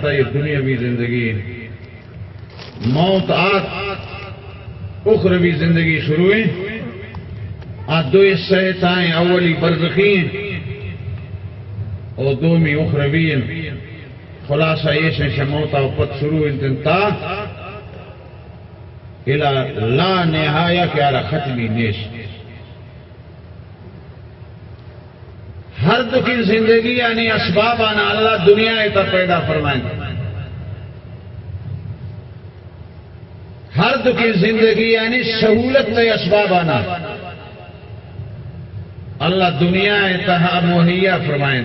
تا یہ دنیاوی زندگی، موت آت اخروی زندگی شروع ہے. دو حصے تائیں، اولی برزخی اور دومی اخروی. خلاصہ یہ ہے موت و پت شروع انتنتا الى لا نہایہ کے آرہ ختمی نیش. ہر دکی زندگی یعنی اسباب آنا اللہ دنیا ایتا پیدا فرمائیں. ہر دکی زندگی یعنی سہولت تے اسباب آنا اللہ دنیا ایتا مہیا فرمائیں.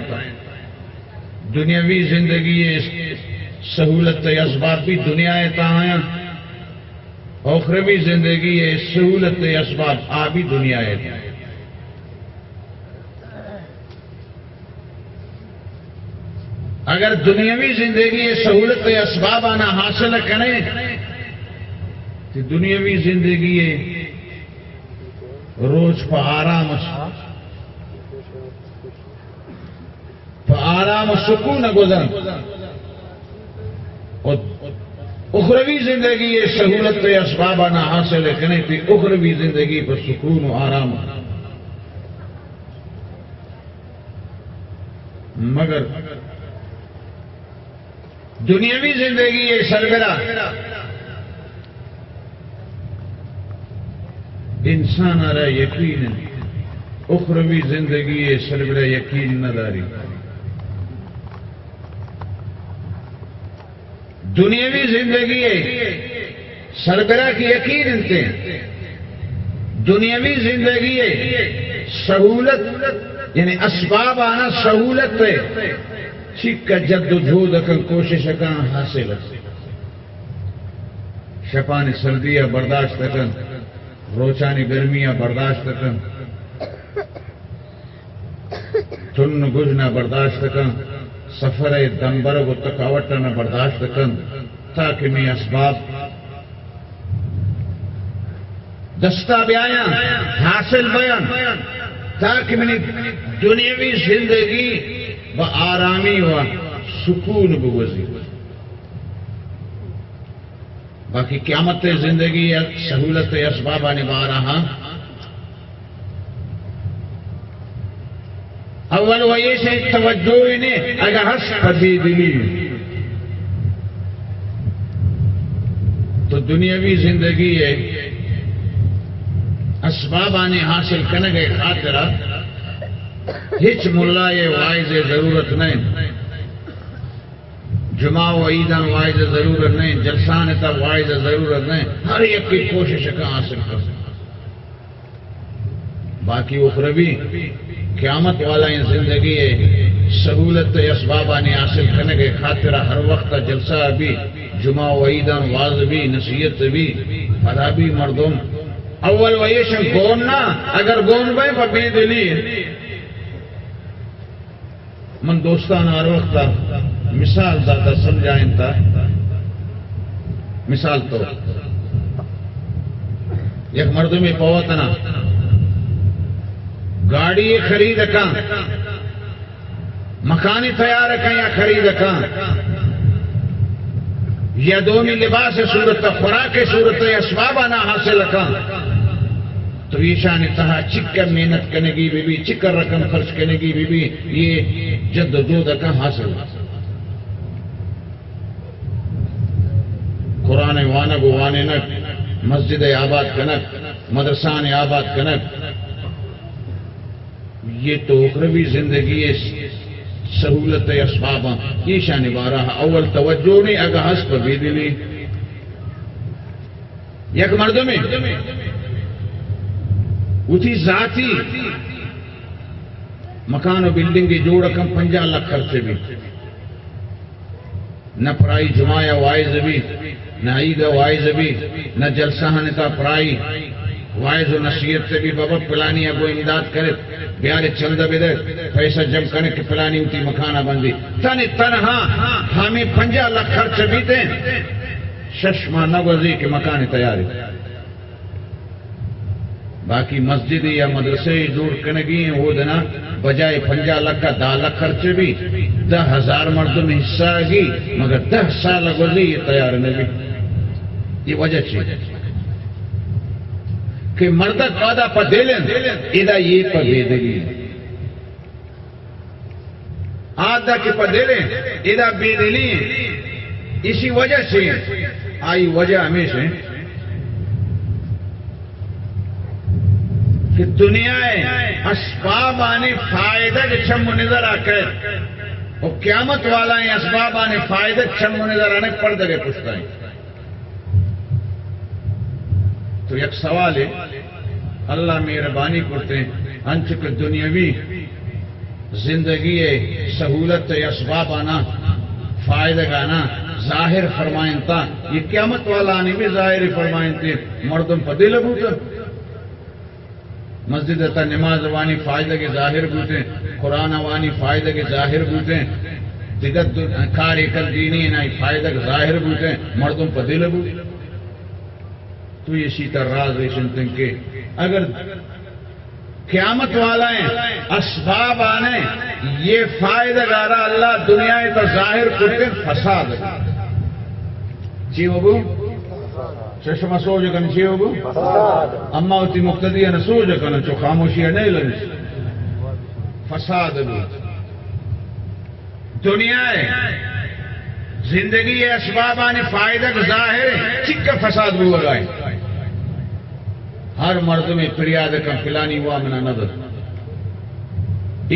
دنیاوی زندگی سہولت تے اسباب بھی دنیا ایتا آیا، اخروی زندگی سہولت تے اسباب آ بھی دنیا ایتا. اگر دنیاوی زندگی سہولت اسباب آنا حاصل کریں تو دنیاوی زندگی روز پہ آرام سکون گزر، اور اخروی زندگی سہولت اسباب آنا حاصل کریں تو اخروی زندگی پر سکون و آرام. مگر دنیاوی زندگی سرگرہ انسان آرہ یقین، اخروی زندگی سرگرہ یقین نہ داری. دنیاوی زندگی سرگرہ کی یقین انتے، دنیاوی زندگی سہولت یعنی اسباب آنا سہولت ہے، چک کا جد و جہد کن کوشش کن حاصل، شپانی سردیاں برداشت کن، روچانی گرمیاں برداشت کن، تن گزنا برداشت کن، سفر دمبرگ و تکاوٹنا برداشت کن، تاکہ میں اسباب دستا بیایا حاصل بیان، تاکہ میں دنیاوی زندگی با آرامی و سکون بگوزی. باقی قیامت زندگی سہولت اسباب آنے با رہا. اول وہ یہ سے توجہ انہیں اگر ہس پذی دلی تو دنیاوی زندگی ہے اسباب آنے حاصل کرنے گئے خاطرہ ہچ ملا یہ وائز ضرورت نہیں، جمعہ و عیدان وائز ضرورت نہیں، جلسان تا وائز ضرورت نہیں، ہر ایک کی کوشش کا حاصل کر. باقی اخروی قیامت والا ان زندگی سہولت اسباب آنے حاصل کرنے کے خاطرہ ہر وقت جلسہ بھی، جمعہ و عیدان واز بھی، نصیحت بھی، پڑھا بھی مردم. اول ویشن گوننا اگر گون بھائی پبی دلی من دوستان ہر وقت مثال زیادہ سمجھائیں تا. مثال تو ایک مردمی پوتنا گاڑی خرید کن، مکانی تیار کن یا خرید کن، یا دومی لباس صورت خوراک صورت اسباب آنا حاصل کن، تو یہ شان تہا چکر محنت کرنے کی بھی، چکر رقم خرچ کرنے کی بھی یہ جد و جہد کا حاصل. قرآن وانگ واننک، مسجد آباد کنک، مدرسان آباد کنک، یہ تو اخروی زندگی سہولت اسباب یہ شان بارہ. اول توجہ نہیں اگر ہس پر بھی دلی یک مردوں میں اتی ذاتی مکان و بلڈنگ کی جوڑ کم 50 لاکھ خرچے بھی نہ پرائی جمعہ وائز بھی، نہ عید وائز بھی، نہ جلسہ نتا پرائی وائز و نصیحت سے بھی بابا پلانی ابو امداد کرے بیارے چند بدے پیسہ جم کرنے کی پلانی ہوتی مکانہ بندی تنہا ہمیں 50 لاکھ خرچ بھی دیں ششمہ نگوزی کے مکان تیاری. باقی مسجد یا مدرسے جوڑ کرنے گی ہیں وہ دینا بجائے 50 لاکھ کا 10 لاکھ خرچے بھی 10,000 مردم حصہ گی مگر 10 سال گزری یہ تیار نہیں بھی. یہ وجہ چیز کہ مردہ قادہ پا دیلیں ادا یہ پا بیدگی آدھا کے پا دیلیں ادا بیدلی. اسی وجہ سے آئی وجہ ہمیشہ کہ دنیا اسباب آنے فائدہ کے چھم نظر آ کر اور قیامت والا ہیں اسباب آنے فائدہ چھم نظر آنے پڑ دگے پوچھتا ہے. تو ایک سوال ہے اللہ مہربانی کرتے ہیں انچ کے دنیاوی زندگی سہولت اسباب آنا فائدہ گانا ظاہر فرمائیں تا یہ قیامت والا آنے بھی ظاہر فرمائیں تے مردم پدے لگوتا مسجد تا نماز وانی فائدہ کے ظاہر بوتے قرآن وانی فائدہ کے ظاہر بوتے دیگر کار ایکل دینی نائی فائدہ کے ظاہر بوتے مردم پدے لگوتے. تو یہ سیتا راز ریشن تن کے اگر قیامت والا ہیں اسباب آنے یہ فائدہ گارا اللہ دنیا تو ظاہر کرتے فساد چی ہوگو چشمہ سوج کن چی ہوگو اما ہوتی مقتدیہ نہ سوج کن چو خاموشی نہیں لنس فساد بھی دنیا ہے زندگی اسباب آنے فائدہ ظاہر چکا فساد بھی ہوگا. ہر مرد میں فریاد کم فلانی ہوا منا نظر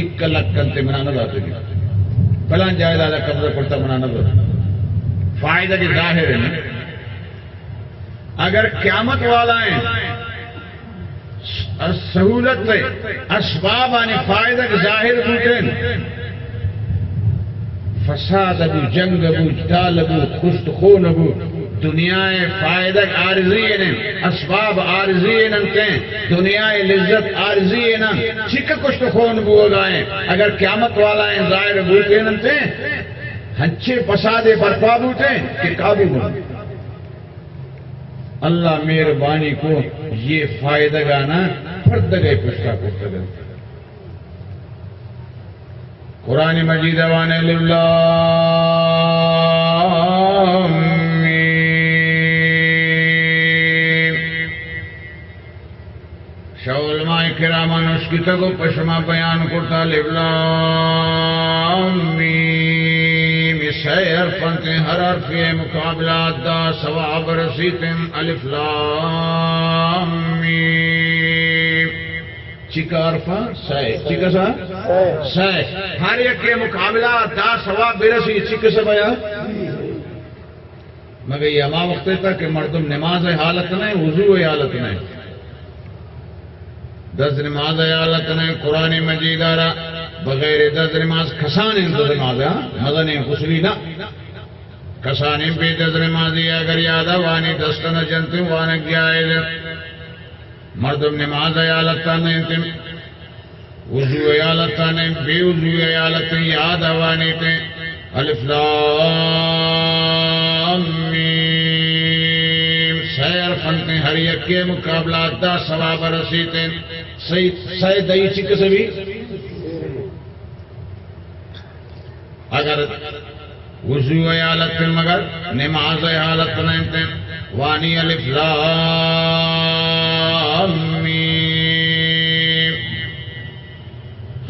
1 لاکھ کنتے منا نظر آتے گی فلان جائداد قبضہ کرتا منا نظر فائدہ کی ظاہر ہے. اگر قیامت والا ہیں سہولت اسباب آنے فائدہ کی ظاہر بوٹیں فساد ابو جنگ ابو جدال ابو خشت خون ابو دنیا فائدہ عارضی ہیں اسباب عارضی ہیں دنیا لذت عارضی ہیں چکا کشت خون بو گائیں. اگر قیامت والا ہیں ظاہر بوٹے نمتے ہنچے فسادے برپا بوٹے کہ قابو بوٹے. اللہ مہربانی کو یہ فائدہ گانا فرد گئے پشتا پشتا گئے. قرآن مجید وانے للہ علماء کرام اس کی تگو پشما بیان کرتا لام میم سی حرفیں ہر حرف مقابلات دا ثواب رسیتم الف لام میم چکا حرفا سی چکا سا سی ہر ایک کے مقابلہ دا ثواب برسی چکا سا بیا مگر یہ اما وقت تھا کہ مردم نماز حالت نہیں وضو حالت نہیں 10 نماز حالت نہیں قرآن مجید آرہ بغیر 10 نماز کھسانے نماز مدن غسلی نہ کھسانے بھی 10 نمازی اگر یادہ وانی 10 تنہ جنتیں وانک جائز مردم نماز حالت نہیں تم وضو حالت نہیں بے وضو حالت یاد وانی تے الف لام میم سیر فنتے ہر یک کے مقابلات دا ثواب رسیتے سید دئی چکے سے بھی اگر وضو حالت مگر نماز حالت نہیں وانی الف لام میم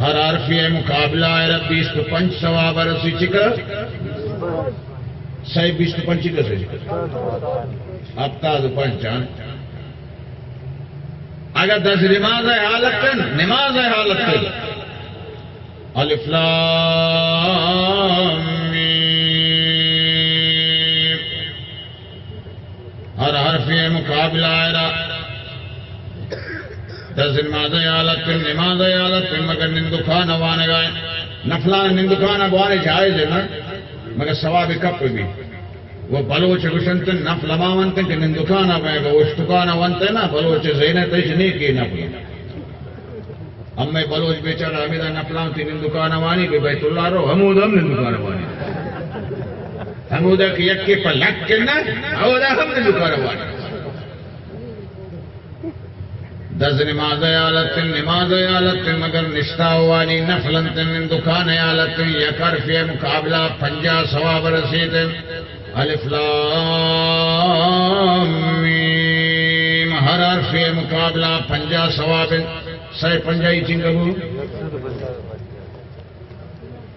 ہر حرفی مقابلہ ہے رب 25 ثواب رسی چکر صحیح 25 چکر سے اب تاز 5 اگر 10 نماز حالت نماز حالت الف لام میم ہر حرفی مقابلہ ہے 10 نماز حالت مگر نندخان وانے گائے نفلان نندخان وانے جائز ہے نا مگر ثواب کپ بھی وہ بلوچ گشنتن نفل ماونتن کہ نندخان آئے گا وہ اشتکان وانتے نا بلوچ زینہ تیش نیکی نفل ہمیں بلوچ بیچارہ حمیدہ نفلان تھی نندخان وانی کہ بیت اللہ رو حمود ہم نندخان وانی حمودہ کی یکی پر لگ کے نا حمودہ ہم نندخان وانی دز نماز عالت مگر نشتاوانی نفلن دکان عالت یکر فی مقابلہ 50 ثواب رسید الف لام میم ہر حرف مقابلہ 50 ثواب 150 چنگبو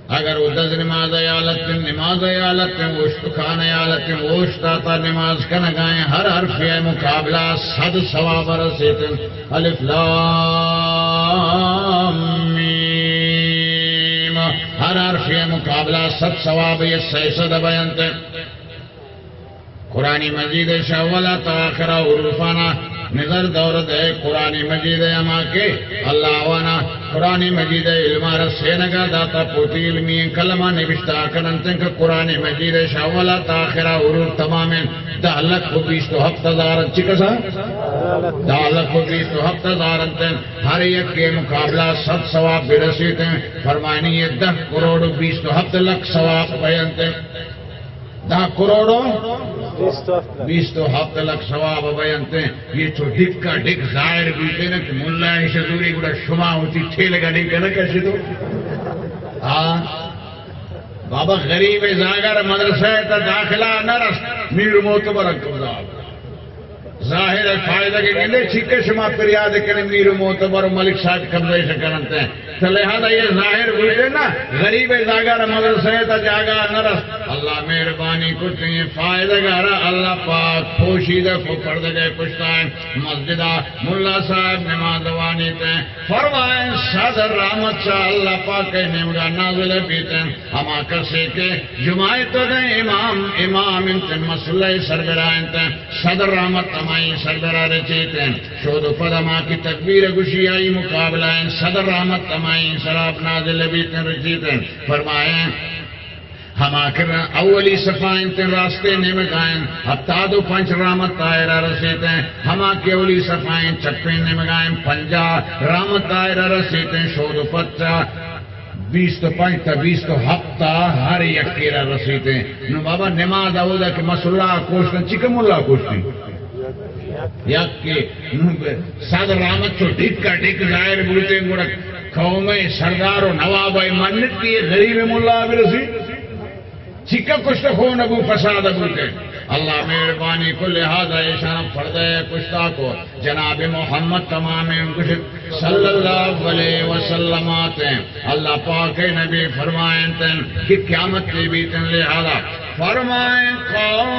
اگر وہ دز نماز عالت وشت خان عالت وشت آتا نماز کا نگائیں ہر حرف مقابلہ 100 ثواب رسید الف لام میم ہر حرف مقابلہ 100 ثواب یہ 600 بیانتے قرآن مجید شاولا تاخرہ حروفانا نظر دورت ہے قرآن مجید اما کے اللہ وانا قرآن مجید علمار سینگا داتا پوتی علمی کلمہ نبشتا کننتن کا قرآن مجید شاولا تاخرہ حروف تمام 10,20,000 چکسا 10,20,000 ہر ایک کے مقابلہ 100 ثواب برسیتے ہیں فرمائنی یہ 10 کروڑ 20 لکھ ثواب بیانتے 10 کروڑوں 20 لکھ ثواب بیانتے ہیں یہ تو ڈک کا ڈک ظاہر بیتے نا کہ ملا شدوری گوڑا شما ہوتی ٹھیلے کا ڈک ہے نا کیسے تو ہاں بابا غریب زاگر مدرسہ تا داخلہ نرس میر موتبر اکبر ظاہر فائدہ کے گلے چھکے شما پر یاد کریں میر موتبر ملک صاحب قبضے سے کرنتے ہیں تو لہذا یہ ظاہر بولتے نا غریب زاگر مدرسہ تا جاگا نرس اللہ مہربانی کرتے ہیں فائدہ گارا اللہ پاک پوشیدہ پردگے پشتائیں مسجدہ ملا صاحب نمازوانی تے فرمائیں صدر رحمت شاہ اللہ پاک کے نمگا نازل پیتے ہیں ہما کسے کے جماعت تو دیں امام انتن مسئلہ سربرائن تے صدر رحمت ہمائی سربراہ رچیتے ہیں شود پد ہما کی تکبیر گوشی آئی مقابلہ ہیں صدر رحمت ہمائی سراب نازل پیتے ہیں رچیتے ہیں فرمائیں ہما کرنا اولی صفائن تن راستے نمگائیں ہفتاد و 5 رحمت دائرہ رسیتے ہیں ہما کی اولی صفائن چپیں نمگائیں 50 رحمت دائرہ رسیتے ہیں شود و پچا 20 تو 5 تا 20 تو ہفتہ ہر یکیرہ رسیتے ہیں نو بابا نماز آودا کہ مسئلہ کوشتن چکم اللہ کوشتن یک کے صدر رحمت تو ڈک کا ڈک ظاہر بولتے ہیں گوڑا قوم سردار و نواب منت کی غریب ملا برسی چکا کشت خون ابو فساد ابوتے اللہ مہربانی کو لہذا اشارہ پردہ کشتا کو جناب محمد تمام کشت صلی اللہ علیہ وسلم آتے ہیں اللہ پاک نبی فرمائیں تن کہ قیامت کے بیتن لہذا فرمائیں قاف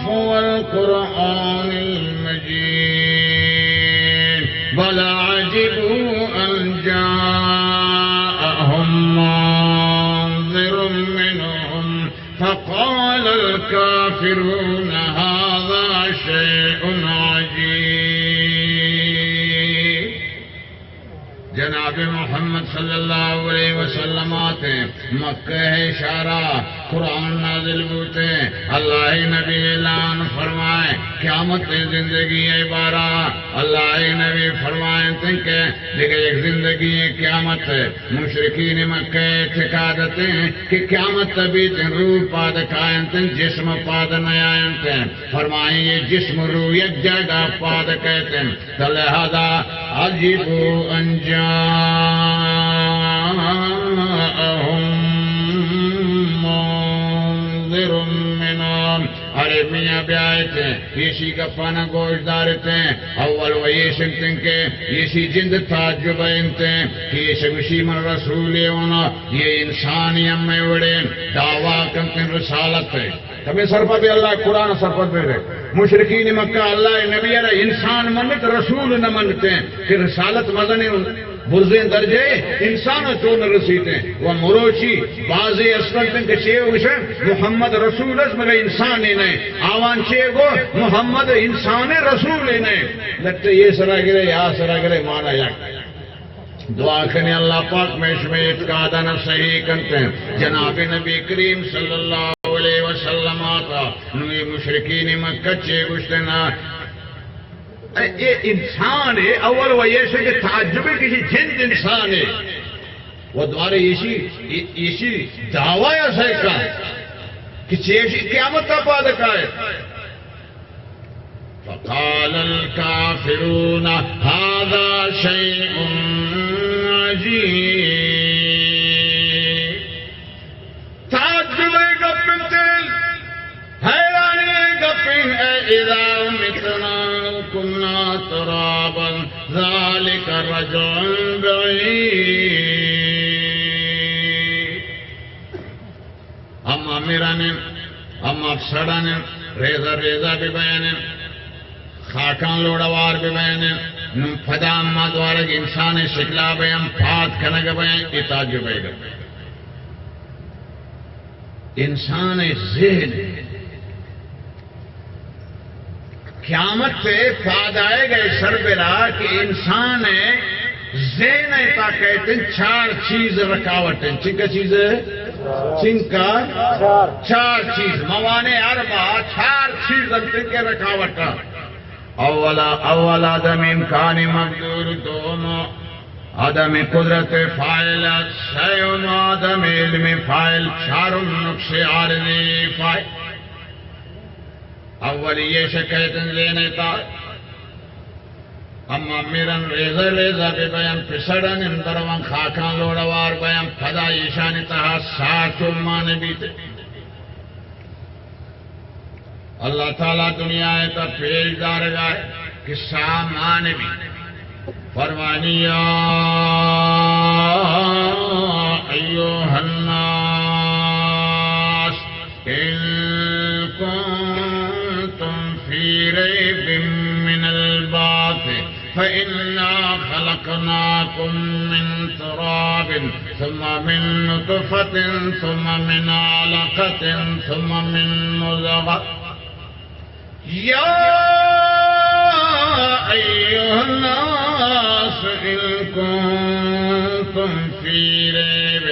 والقرآن المجید بل عجبوا ان جاءهم منذر منهم فقال الكافرون هذا شيء عجيب جناب محمد صلی اللہ علیہ وسلم آتے مکہ اشارہ قرآن نازل ہوتے اللہ نبی اعلان فرمائے قیامت زندگی عبارہ اللہ نبی فرمائے تن کہ دیکھیں ایک زندگی قیامت مشرکین مکہ اعتقادتے ہیں کہ قیامت تبھی تن روح پاد کائن تن جسم پاد نیائن تن فرمائیں یہ جسم روح یک جگہ پاد کہتے ہیں تو لہذا عجیبو انجاءهم منذر منهم ارے میاں بیائیتے ہیں یشی کا پانا گوشت دارتے ہیں اول و یہ سنتے ہیں کہ یشی جند تعجب انتے ہیں کہ یہ شگوشی من رسولی ہونا یہ انسانی امی وڑین دعویٰ کرتے ہیں رسالت ہے تمہیں سرپت اللہ قرآن سرپت دے رہے مشرکین مکہ اللہ نبی علیہ انسان منت رسول نہ منتے ہیں کہ رسالت مزنی برزین درجے انسان چون رسیتے ہیں وہ مروشی بازی اسکرتن کے چیئے ہوشے محمد رسول اس مگر انسان ہی نہیں آوان چیئے گو محمد انسان رسول ہی نہیں لگتے یہ سرا گرے یا سرا گرے مانا یک دعا کرنے اللہ پاک میں اس میں اعتقادنا صحیح کرتے ہیں جناب نبی کریم صلی اللہ علیہ وسلم آتا نوی مشرکین مکہ چیئے گوشتنا یہ انسان ہے اول وہ یہ سے کہ تعجب کسی جند انسان ہے وہ دوارے یہ دعویٰ ایسا کا کہ قیامت کا پادکا ہے فقال الكافرون هذا شيء عجيب. تعجب گپن دل حیرانی گپن اذا متنا كنا ترابا ذلك رجع بعيد. اما میرانن اما افسرانن ریزہ ریزہ بھی بیانن خاکان لوڑوار بھی بیانن نم پدا اما دوارگ انسان شکلا بیان پات کنگ بیان اتاجو بیگر انسان ذہن قیامت سے فاد آئے گئے سربراہ کہ انسان ذہن ایتا کہتے ہیں چار چیز رکاوٹیں. چنکا چیز ہے چنکا چار چیز موانع اربع چار چیز انتے کے رکاوٹا. اول عدم امکان مقدور دوم عدم قدرت فائل سیوم عدم علم فائل چارم نقص عارضی فائل. اول یہ شکایتن زینیتا اما میرن ریزہ ریزہ بی بیان پسڑن اندروان خاکان لوڑوار بیان پدا ایشانی تہا ساتو مانے بیتے. اللہ تعالیٰ دنیا تا پیش دار گائے کہ سامان بھی فرمانی یا ایوہ الناس ان کنتم فی ریب من البعث فإنا خلقناكم من تراب ثم من نطفة ثم من علقة ثم من مضغة يا أيها الناس إن كنتم في ريب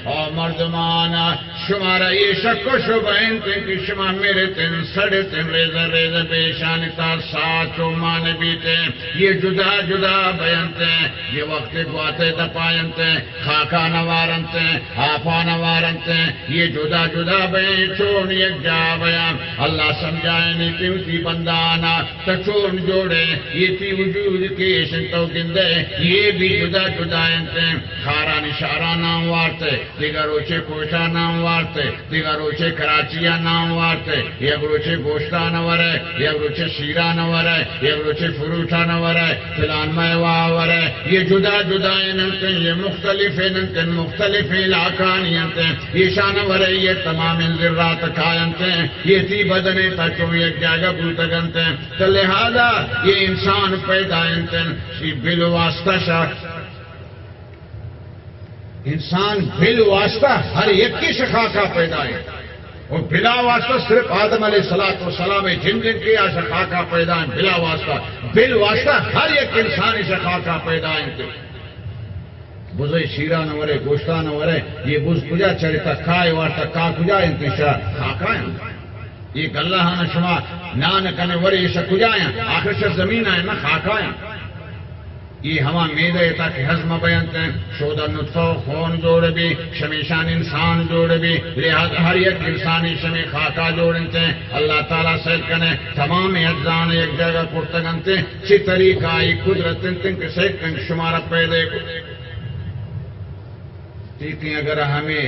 او مردمانا شمارا یہ شک و شبہین تھے کہ شما میرے تن سڑے تن ریزہ ریزہ پیشانی تا ساتو مانے بیتے یہ جدا جدا بیانتے یہ وقت گواتے دپائنتے خاکا نوارنتے آفا نوارنتے یہ جدا جدا بیان چون یک جا بیان اللہ سمجھائے نہیں کیوں تی بندانا تچون جوڑے یہ تی وجود کی شنتو گندے یہ بھی جدا جدا انتے خارا نشارہ نام وارتے دیگر اوچے کوشا نام وارتے دیگر روچے کراچیا نام وارتے یک روچے گوشتا نورے یک روچے شیرہ نورے یک روچے فروٹا نورے فلان میوہ ورے یہ جدا جدا انتے یہ مختلف انتے مختلف علاقانی انتے یہ شان ورے یہ تمام ذرات کائنتے یہ تی بدنے تچو یک جاگہ بوتگنتے تو لہذا یہ انسان پیدا انتے یہ بالواسطہ شخص انسان بل واسطہ ہر ایک کی شخاکہ پیدا ہے اور بلا واسطہ صرف آدم علیہ السلام جن جن کی شخاکہ پیدا ہے بلا واسطہ بل واسطہ ہر ایک انسانی شخاکہ پیدا ہے بزے شیرہ نورے گوشتہ نورے یہ بز کجا چڑھتا کھائے وارتا کا کجا انتشار خاکہ ہیں یہ اللہ نہ شما نان کنے ورے یہ کجا ہیں آخر سے زمین آئے نہ خاکہ ہیں یہ ہما میدے تاکہ حضم بیانتے ہیں شودہ نطفہ خون جوڑے بھی شمیشان انسان جوڑے بھی لہذا ہر ایک انسانی شمی خاکہ جوڑنتے ہیں اللہ تعالیٰ سید کنے تمام اجزان ایک جگہ کرتگنتے چی طریقہ آئی قدرت تن کے سید کن شمارہ پیدے کو لیکن اگر ہمیں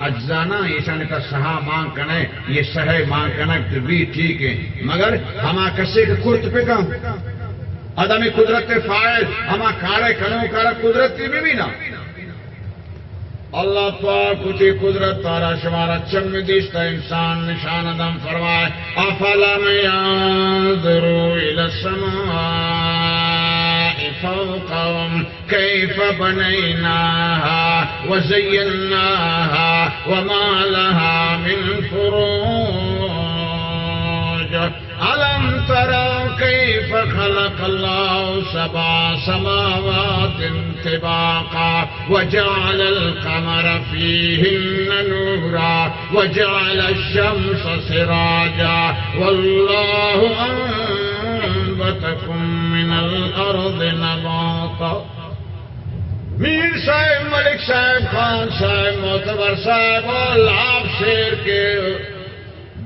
اجزانا ایشان کا سہا مانگ کنے یہ سہے مانگ کنے بھی ٹھیک ہے مگر ہما کسے کے کرت پہ کم عدم قدرت فائل ہما کارے کنو کارا قدرتی بھی نا اللہ پاک کچھ قدرت تارا شمارا چم دیشتا انسان نشان دم فرمائے افلم ينظروا الى السماء فوقهم كيف بنيناها وزيناها وما لها من فروج ألم تروا كيف خلق الله سبع سماوات طباقا وجعل القمر فيهن نورا وجعل الشمس سراجا والله أنبتكم من الأرض نباتا. میر صاحب ملک صاحب خان صاحب معتبر صاحب اور لاب شیر کے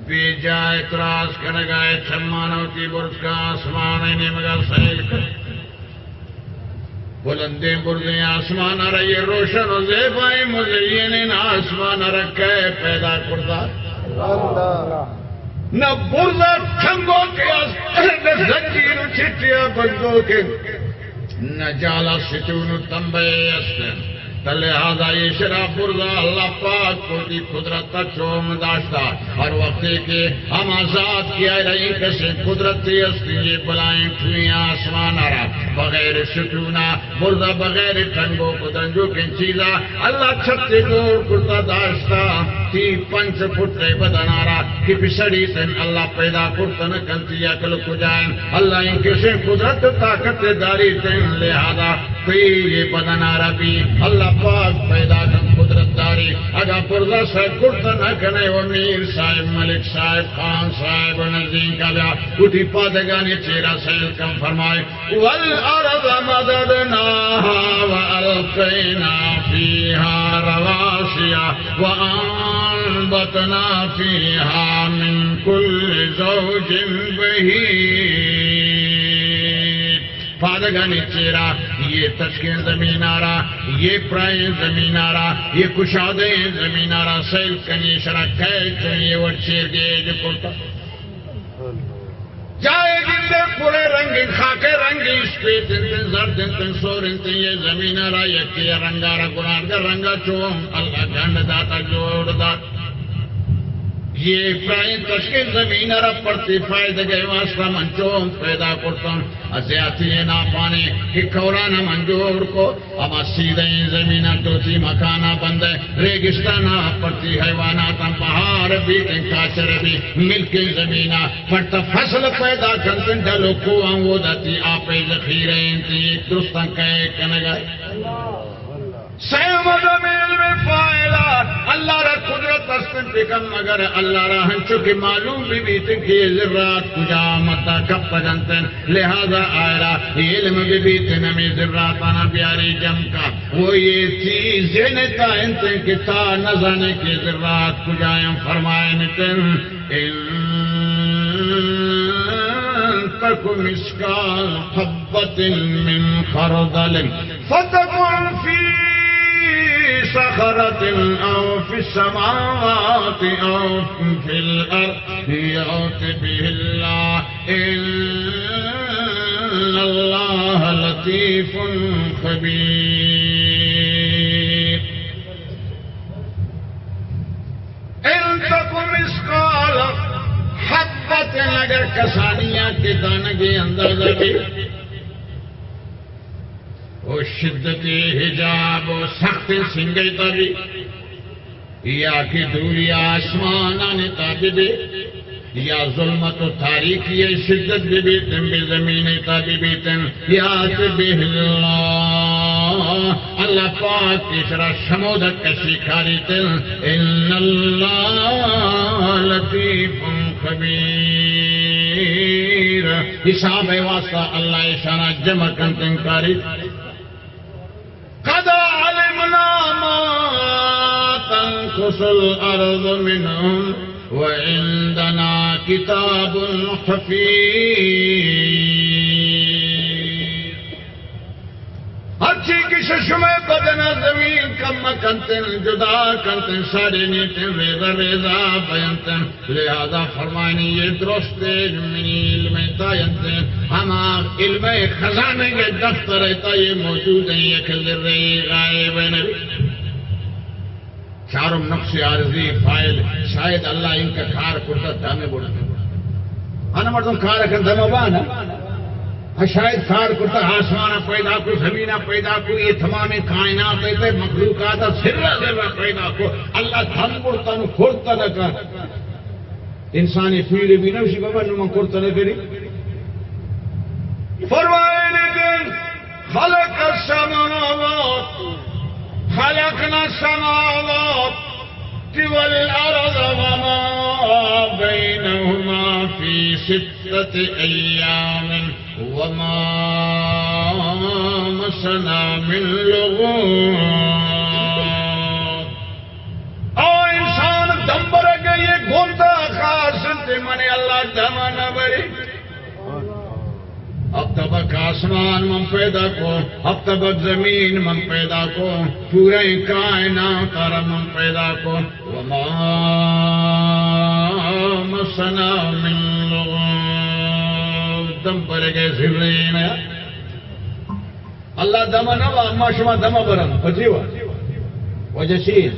بے جا اعتراض کرے گا چھمانوں کی برج کا آسمان نے مگا سیل کر بلندیں برزیں آسمان رہی روشن و زیبائیں مزین آسمان رکھے پیدا کرتا نہ برزا ٹھنگوں کے زنجیر چھٹیا بندوں کے نہ جالا ستون تنبے استن لہذا یہ شراب برزا اللہ پاک کو دی قدرت کا چوم داشتا ہر وقت کے ہم آزاد کیا رہی کسی قدرتی استی یہ بلائیں ٹھوئیاں آسمان آرہا بغیر ستونا برزا بغیر ٹھنگوں کو دنجو کی چیزا اللہ چھتے دور کرتا داشتا تی 5 فٹے بدن آرہا کہ پسڑی سن اللہ پیدا کرتا نکنتی اکل کو جائیں اللہ ان کسی قدرت طاقت داری تن لہذا تی یہ بدن آرہا بھی اللہ پاک پیدا کن قدرت داری اگا پرزا صاحب کرتا نہ کنے و میر صاحب ملک صاحب خان صاحب نزدین کا بیا اٹھی پادگانی چیرہ سیل کم فرمائے والارض مددناها والقینا فیها رواسیا وانبتنا فیها من کل زوج بہیر پادگانی چیرا یہ تشکین زمین آرا یہ پرائیں زمین آرا یہ کشادیں زمین آرا سیل کنیش رکھے چنیے ورچیر گے جو کرتا جائے گندے پورے رنگی خاکے رنگی اسپیت انتن زرد انتن سور انتن یہ زمین آرا یکی رنگا را گنار کا رنگا چوم اللہ گھنڈ داتا جوڑ داتا یہ پرائیں تشکیل زمین رب پڑتی فائدہ گئے واسطہ منچوم پیدا کرتا ہوں ازیاتی ناپانے کہ کورانا منجور کو اما سیدھیں زمینہ توتی مکانہ بندے ریگستانہ پڑتی حیواناتا بہار بھی کاچر بھی ملکی زمینہ پڑتا فصل پیدا کرتن ڈلو کوان وہ داتی آپے ذخیریں تی ایک درستان کہے کنگائے سیم زمین میں فائلہ اللہ را قدرت استن پکم مگر اللہ را ہنچو کی معلوم بھی بیتن کی ذرات کجا مدہ کب پجنتن لہذا آئرہ علم بھی بیتن ہمیں ذرات آنا بیاری جم کا وہ یہ چیزیں نتا انتن کی تا نظانے کی ذرات کجائیں فرمائنتن تکن مسکال حبت من خردل فتکن فی صخرة أو في السماوات أو في الأرض يأت به الله إن الله لطيف خبير إن تكن مثقال حبة اگر کسانیاں کے دانے کے اندازہ بھی وہ شدت حجاب و سخت سنگئی تابی یا کی دوری آسمانان تابی دے یا ظلمت و تاریکی شدت بھی بیتن بھی زمین تابی بیتن یا تبی اللہ اللہ پاک اشرا شمودت کشی کھاری تن ان اللہ لطیف خبیر حساب واسطہ اللہ اشارہ جمع کنتن کاری قد علمنا ما تنقص الأرض منهم وعندنا كتاب حفيظ اچھی کسی شمع بدن زمین کم کنتن جدا کنتن سارے نیتن ریزا ریزا بیانتن لہذا فرمائنی یہ درست منی علم تاینتن ہما علم خزانے کے دفتر رہتا یہ موجود ہیں یہ کھلر رہی غائب نبی چارم نقش عارضی فائل شاید اللہ ان کا کھار کرتا دامے بڑھا آنا مردم کھار اکن دمہ بانا شاید کھار کرتا آسمانہ پیدا کو زمینہ پیدا کو یہ تمام کائنات ہے مخلوقات سرہ ذرہ پیدا کو اللہ دھم کرتا نو کھرتا نہ کر انسانی فیل بھی نوشی بابا نو من کرتا نہ کری فرمائے لیکن خلق السماوات خلقنا السماوات والأرض وما بينهما في 6 أيام وما مسنا من لغوب او انسان دمبر گئے گوندا خاص تک آسمان من پیدا کو، ہفتہ بک زمین من پیدا کو، پورے کائنات را من پیدا کو، وما مسنا من لغوب، دم پرے گئے زرین ہے اللہ دم نوا اما شما دم برم پچیوا وجہ چیز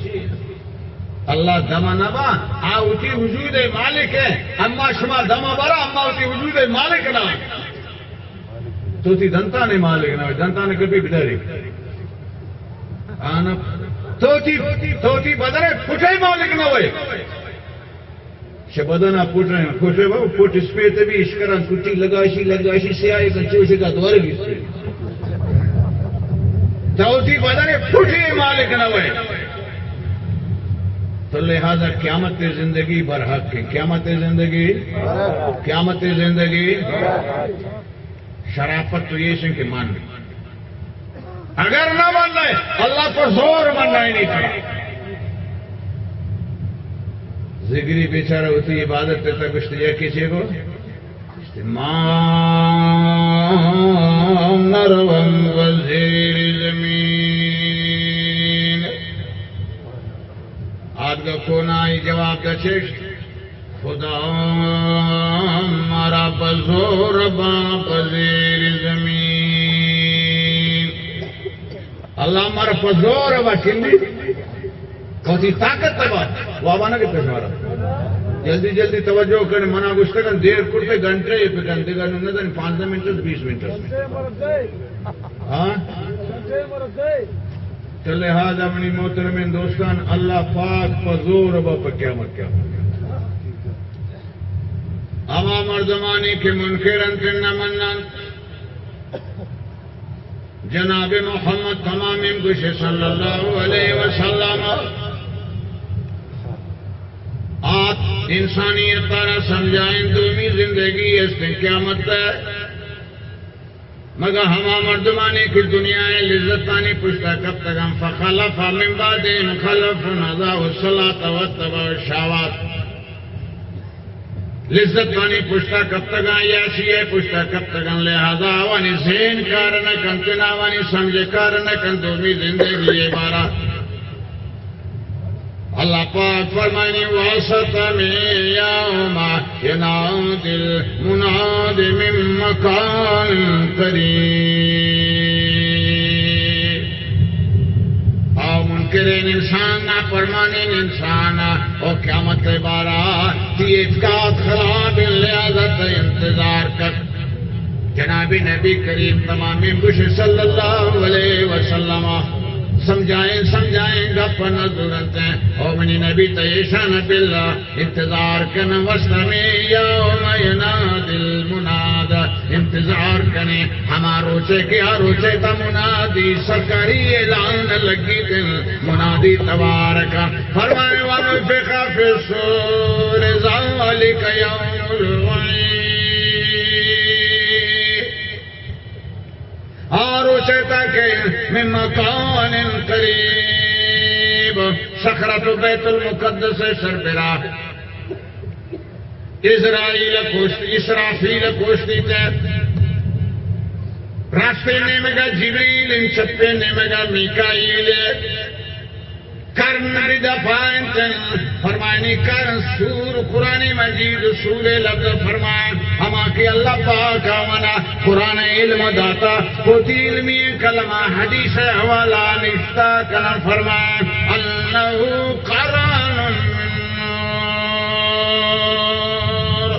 اللہ دم نوا آوتی وجود مالک ہے، اما شما دم برا اما اوتی وجود مالک نہ تو تی دنتا نے مالک نہ دنتا نے کبھی بداری آنا تو تی بدرے پھٹے مالک نہ ہوئے شبدنا پھٹ رہے ہیں پھٹے وہ پھٹ اس پہ بھی اشکران کٹی لگاشی سے آئے کنچوشی کا دوار بھی سے چوتھی بدرے پھٹے مالک نہ ہوئے تو لہذا قیامت زندگی برحق ہے، قیامت زندگی شرافت تو یہ سن کے مان لی، اگر نہ مان لے اللہ پر زور ماننا ہی نہیں تھا، ذکری بیچارہ ہوتی عبادت دیتا کچھ کسی کو مام نروم وزیر زمین آج کا کونا ہی جواب کا چیش خدا ہمارا بزور باپ زیر زمین، اللہ ہمارا بزور با کلی کسی طاقت تبا وابانا کے پشمارا جلدی توجہ کرنے منع گشتے کن دیر کرتے گھنٹے پہ گھنٹے کا نہیں 15 منٹ 20 منٹ ہاں تو لہذا اپنی محترم دوستان اللہ پاک پزور با قیامت اما مردمانی کے منکرن تن منن جناب محمد تمام کچھ صلی اللہ علیہ وسلم آپ انسانیت تارا سمجھائیں دومی زندگی اس نے قیامت ہے مگر ہما مردمانی کی دنیا ہے لذتانی پشتا کب تک ہم فخلف من بعدهم خلف اضاعوا الصلاة واتبعوا الشہوات، لذت پانی پشتا کب تک عیاشی ہے پشتا کب تک لہذا وانی ذہن کارنا کنتنا وانی سمجھ کارنا کن دومی زندگی عبارہ اللہ پاک فرمائنی واسط میں یوم ینادی المناد من مکان قریب، آو منکرین انسان نا پرمانین انسان او قیامت بارا تیتکات خراب لیاضت انتظار کر جناب نبی کریم تمام بش صلی اللہ علیہ وسلم سمجھائیں گپ نظرت ہیں او منی نبی تیشان باللہ انتظار کن وستمی یوم ینادی المناد، انتظار کنے ہما روچے کیا روچے تا منادی سرکاری اعلان لگی دل منادی تبارکا فرمائے وَنُفِخَ فِي الصُّورِ ذَلِكَ يَوْمُ الْوَعِيدِ، آرو چیتا کہ من مکان قریب سخرت بیت المقدس سربراہ اسرافیل کوشتی تے راستے نیمگا جبریل ان چپے نیمگا میکائیل کرن ردا پائنتن فرمائنی کرن سور قرآن مجید سور لفظ فرمائن ہما کہ اللہ پاک آمنا قرآن علم داتا ہوتی علمی کلمہ حدیث حوالہ نشتا کنا فرمائن انہو قرآن من نور،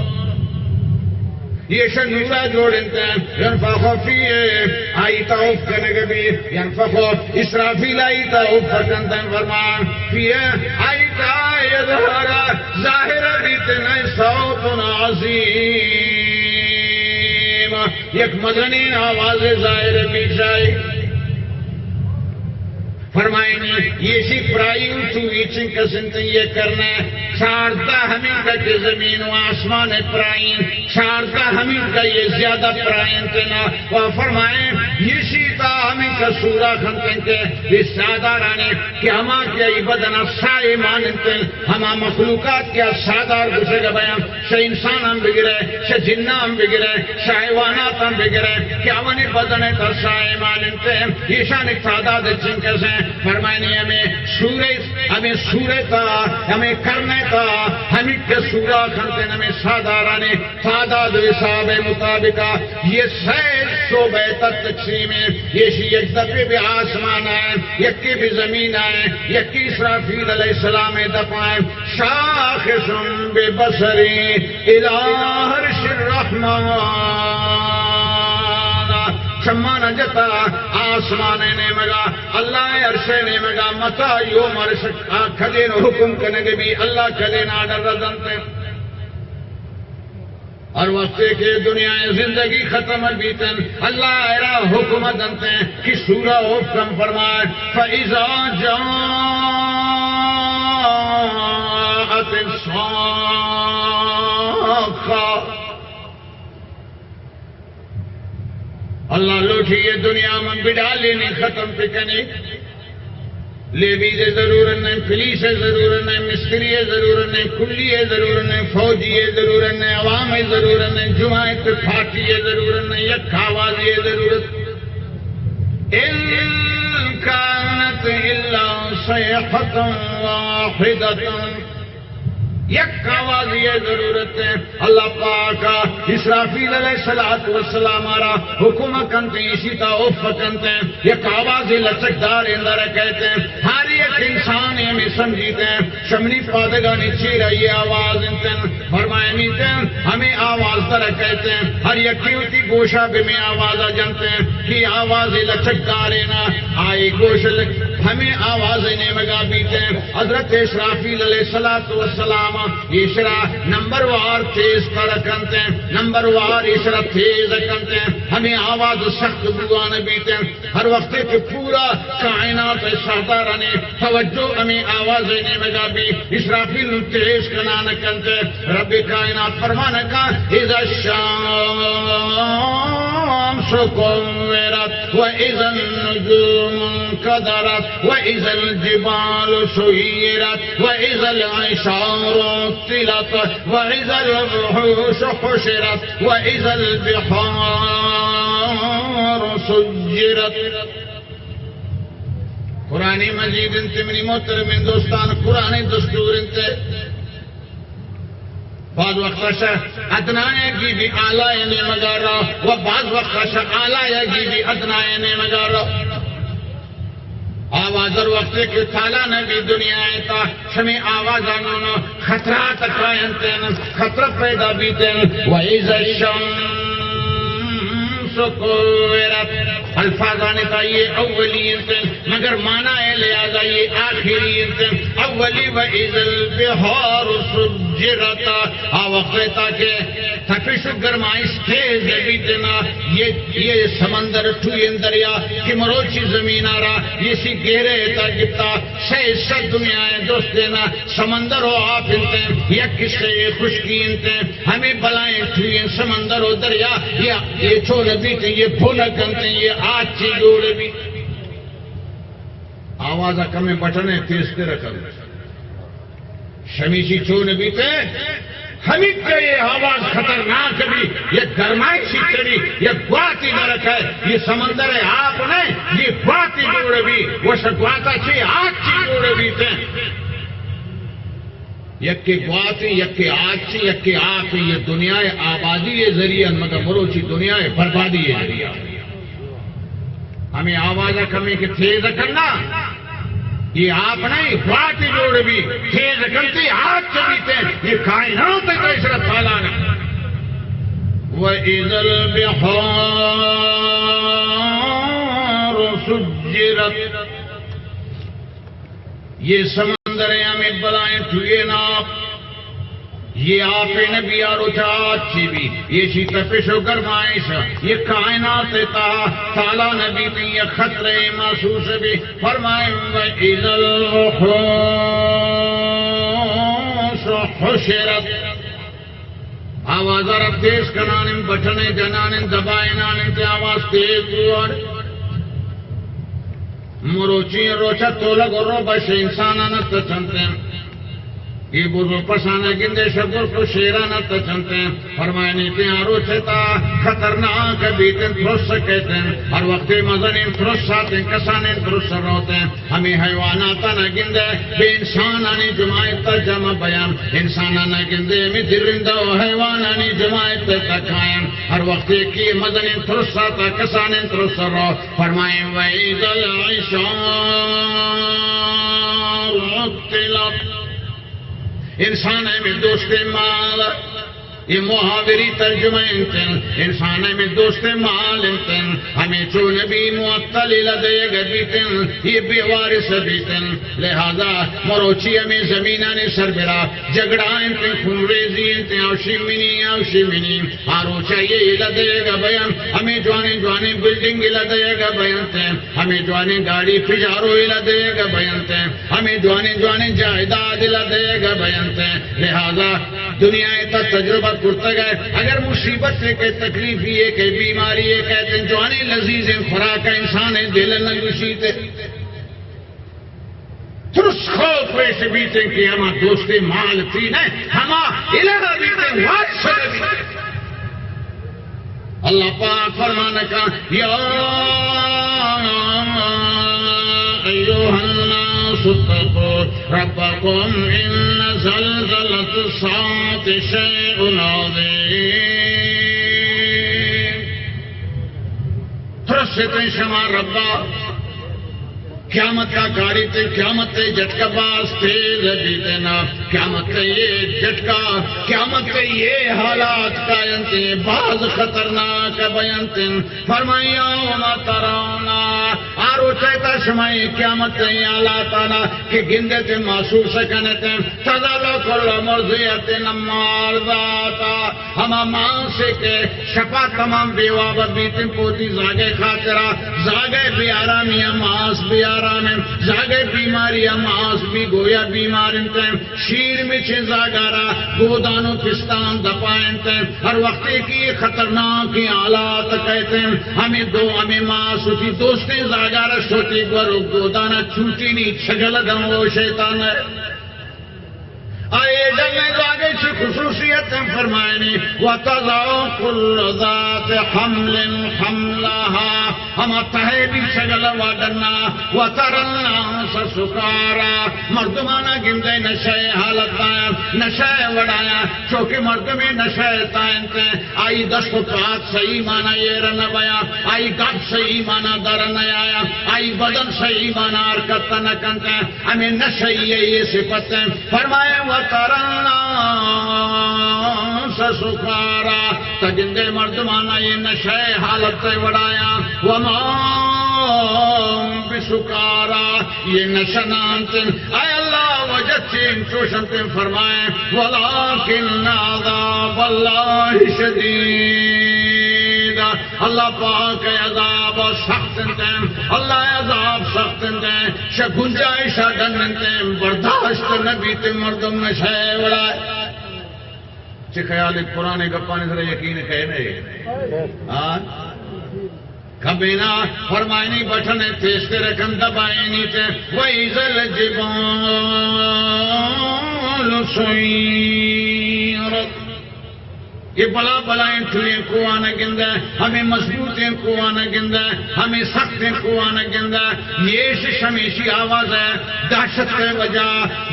یہ شنورہ جوڑنتے ہیں ینفخ فیہ آئی تعوف کرنے کے بھی ینفخ اسرافیل آئی تعوف کرتے ہیں فرمان فیہ آئی تعوف ظاہر بیتنا صوت عظیم، یک مدنی آواز ظاہر بیچائی فرمائنی یہ سی پرائی تو ایچن کسنت یہ کرنا ہے شاردہ ہمیں کا کہ زمین و آسمان پرائیں شاردہ ہمیں کا یہ زیادہ پرائیں تنا وہ فرمائیں یہ سیتا ہمیں کا سورا خنتن کے یہ سادارانے کہ ہما کیا بدن سائے مانتن ہما مخلوقات کیا سادار گسے گا بیان شا انسان ہم بگرے شا جنہ ہم بگرے شا حیوانات ہم بگرے کیا ونی بدن تا سائے مانتن یہ شان ایک تعداد چنکے سے فرمائنی ہمیں سورے تا ہمیں کرنے تا ہمیں کے سورا خنتن ہمیں سادارانے تعداد حساب مطابقہ یہ 600 تقسیم ہے یہ ایک دفعے بھی آسمان آئے یکی بھی زمین آئے یکی اسرافیل علیہ السلام دفعائے شاخص ببصری الہ عرش الرحمن شمانہ جتا آسمان نے مگا اللہ عرش نے مگا متا یوم عرش کھدین حکم کرنے بھی اللہ کھدین آڈر رضنتے اور وقت کے دنیا زندگی ختم بیتن اللہ ایرا حکمت انتے کہ سورہ حکم فرمائے فَإِذَا جَاءَتِ الصَّاخَّةُ اللہ لوٹھی یہ دنیا میں بڑھالی نہیں ختم پکنی لیبی ضرورت نہیں پولیس ضرورت نہیں مستری ضرورت نہیں کلی ضرورت نہیں فوجی ضرورت نہیں عوام ضرورت نہیں جماعت پارٹی ضرورت نہیں یک آوازی ضرورت ان کانت الا صیحۃ واحدۃ یک آوازی ضرورت ہے اللہ پاک اسرافیل علیہ السلام آرہ حکم کنتے اسی تا اف کنتے یک آوازی لچکدار اندر کہتے ہیں ہر ایک انسان ہمیں سمجھیتے ہیں شمنی پادگانی چیرہ یہ آواز انتے ہیں فرمائے میتے ہیں ہمیں آواز در کہتے ہیں ہر یکیوتی گوشہ بھی میں آوازہ جنتے ہیں کہ آوازی لچکدار نا آئی گوشہ ہمیں آواز نے مگا بیتے ہیں حضرت اسرافیل علیہ السلام عشرہ نمبر وار تیز کر کنتے ہیں نمبر وار عشرہ تیز کنتے ہیں ہمیں آواز سخت بلوانے بیتے ہیں ہر وقت کے پورا کائنات سردارنے توجہ ہمیں آواز نے مگا بھی اسرافیل تیز کنانا کنتے رب کائنات فرمانے کا اذا الشمس كورت واذا النجوم انكدرت واذا الجبال سيرت واذا العشار عطلت واذا الوحوش حشرت واذا البحار سجرت قرآن مجید انتے منی محترم دوستان قرآن دستور انتے بعض وقت ادنائے کی بھی آلائے نے مگارا و بعض وقت آلائے کی بھی ادنائے نے مگارا آواز اور وقت کے تالا نے بھی دنیا آئیتا شمی آواز آنونا خطرات اکائنتے ہیں خطر پیدا بیتے ہیں وَإِذَا الشَّمْسُ كُوِّرَتْ الفاظ آنے کا یہ اولی انتے مگر معنی ہے لہذا یہ آخری انتے اولی وَإِذَا الْبِحَارُ سُجِّرَتَ وقتا کہ تفش گرمائش تیز بیتنا یہ سمندر ٹوئن دریا کہ مروچی زمین آرہا یہ سی گہرے تا گپتا ست دنیا ہے دوست دینا سمندر ہو آپ انتے یا کس سے خشکی انتے ہمیں بلائیں ٹوئن سمندر ہو دریا یہ چھوڑ بیتے یہ بھولک انتے یہ آج چی جوڑ بیتے آوازہ کمیں بٹنے تیز کے رکھا شمیشی چھوڑ بیتے ہمیں کہ یہ آواز خطرناک بھی یہ گرمائشی چڑی یہ گواتی درک ہے یہ سمندر ہے آپ نہیں یہ گواتی جوڑ بھی وہ شگواتا چی آج چی جوڑ بھی تھے یکی گواتی یکی آج چی یکی آپ یہ دنیا آبادی ہے ذریعہ مگر مروچی دنیا ہے بربادی ہے ذریعہ ہمیں آوازہ کمی کے تیز کرنا یہ آپ نہیں گواتی جوڑ بھی تیز کرتی آج چلیتے یہ کائنات ہے عشرت پالانا وَإِذَا الْبِحَارُ سُجِّرَتْ یہ سمندریں ہمیں بلائیں ٹھوئے ناپ یہ آپ نبی آرو چاچی بھی یہ شی تفش و گرمائش یہ کائنات تا تالا نبی بھی یہ خطرے محسوس بھی فرمائیں وَإِذَا الْوُحُوشُ حُشِرَتْ آواز رب تیز کنانن بٹھنے جنانن دبائنانن تے آواز تیز دوار مروچی روچا تولگ اور رو بش انسانانت چنتے ہیں یہ بزرگ پسانا گندے شکر کو شیرانت چنتے ہیں فرمائے نیتی روچتا خطرناک بیتن ترس کہتے ہیں ہر وقت مزنین ترس آتے ہیں کسانین ترس روتے ہیں ہمیں حیواناتا نہ گندے بے انسانانی جماعت جمع بیان انسانانا گندے میں درندہ و حیوانانی جماعت تکائیں ہر وقت کی مزنین ترس آتا کسانین ترس رو فرمائے وَإِذَا الْعِشَارُ عُطِّلَتْ انسان میں دوست مال یہ محاوری ترجمہ انتن انسان میں دوست مال انتن ہمیں چو نبی معطل لدے گبیتن یہ بیوارث بیتن لہذا مروچی ہمیں زمینان سربرا جگڑا انتن خونریزی انتن اوشی منی آروچا یہ لدے گا بیان ہمیں جوانے بلڈنگ لدے گا بیانتن ہمیں جوانے گاڑی فجارو لدے گا بیانتن ہمیں جوانے جائداد لدے گا بیانتن لہذا دنیا تا تجربہ کرتا گئے اگر مصیبت سے کہ تکلیف یہ کہ بیماری یہ کہتے ہیں جوانے لذیذ خوراک انسان دل نگوشیتے ترس خوف ویسے بیتے کہ ہما دوست مال تین ہے ہما الہ بیتے وارث بیتے اللہ پاک فرمانے کا یا ایوہ الناس اتقوا ربکم ان زلزلۃ الساعۃ شیء عظیم ترستے شما ربا قیامت کا گاڑی تے قیامت تے جھٹکا باز تیز بیتنا قیامت تے یہ جھٹکا قیامت تے یہ حالات کائنتے باز خطرناک بیانتے فرمایا وما ترونا آرو چیتا شمائی قیامت تے یہ حالات آنا کہ گندے تے محسوس کنتے تذالو کل مرضیت نمار ذاتا ہما مان سے کہ شپا تمام بیواب بیتن پوتی زاگے خاطرہ زاگے بی آرامی ماس بی آرامی زاگے بیماری ماس بھی گویا بیمار انتے شیر میں چھے زاگارا گودانو پستان دپائنتے ہر وقت کی خطرناک آلات کہتے ہیں ہمیں ماس ہوتی دوستے زاگارا شوتی گورو گودانا چھوٹی نہیں چھگل دن وہ شیطان ہے آئے جلنے زاگے چھے خصوصیت فرمائنی وَتَضَعُ كُلُّ ذَاتِ حَمْلٍ حَمْلَهَا ہم تہے بھی شگل وادنا وَتَرَ النَّاسَ سُكَارَا مردمانہ گندے نشے حالت آیا نشے وڑایا چونکہ مردمی نشے تائنتے آئی دست و پات صحیح مانا یہ رنبایا آئی گب صحیح مانا درن آیا آئی بدن صحیح مانا حرکت نکنتے ہمیں نشے یہ صفتیں فرمائے وَتَرَ النَّاسَ سُكَارَا تگندے مردمانہ یہ نشے حالت وڑایا وَمَا بسکارا یہ نشنانتن اے اللہ وجدتن چوشنتن فرمائیں وَلَكِنَّ عَذَابَ اللَّهِ شَدِيدٌ اللہ پاک عذاب سختنتن اللہ عذاب سختنتن شگنجائشہ دننتن برداشت نبیت مردم نشے وڑائے چھ خیال قرآن گپانے ذرا یقین کہنے کبینا فرمائنی بٹھنے تیستے رکھن دبائنی تے وَإِذَا الْجِبَالُ سُيِّرَتْ یہ بلا بلائیں ٹھوئیں کو آنا گندہ ہمیں مضبوطیں کو آنا گندہ ہمیں سختیں کو آنا گندہ یہ شمیشی آواز ہے دہشت کے وجہ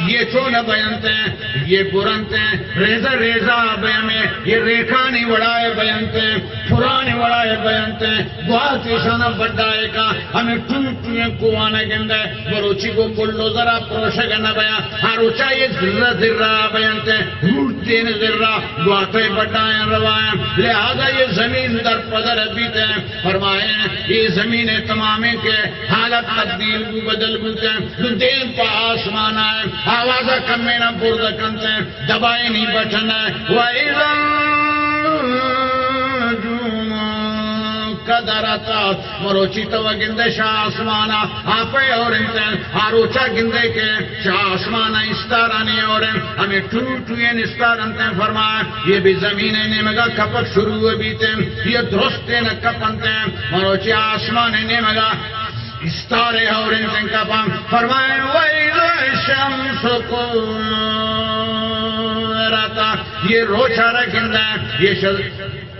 یہ چون بیانتے ہیں یہ برنتے ہیں ریزہ ریزہ بیانے یہ ریکھانی وڑائے بیانتے ہیں پرانی وڑائے بیانتے ہیں بہت اشانہ بڑھائے کا ہمیں ٹوئیں کو آنا گندہ بروچی کو بلو ذرا پروشہ گنا بیان ہر اچھا یہ ذرہ ذرہ بیانتے ہیں روٹ دین ذرہ بہتے بڑھائے روائیں لہذا یہ زمین در پدر بیتے ہیں فرمائیں یہ زمین تمامی کے حالت تبدیل کو بدل بلتے ہیں دین پا آسمان آئے آوازہ کمینا برد کنتے ہیں دبائیں نہیں بٹھنا ہے وَإِذَا قدرتا مروچی تو گندے شاہ آسمانا آپے اور انتیں آروچا گندے کے شاہ آسمانا استارانی اور ہمیں ٹوٹوئیں استارنتیں فرمائیں یہ بھی زمینیں نمگا کپک شروع بیتے یہ درستیں کپنتیں مروچی آسمانے نمگا استارے اور ان کا پام فرمائے وَإِذَا الشَّمْسُ كُوِّرَتْ یہ روچہ رکھندہ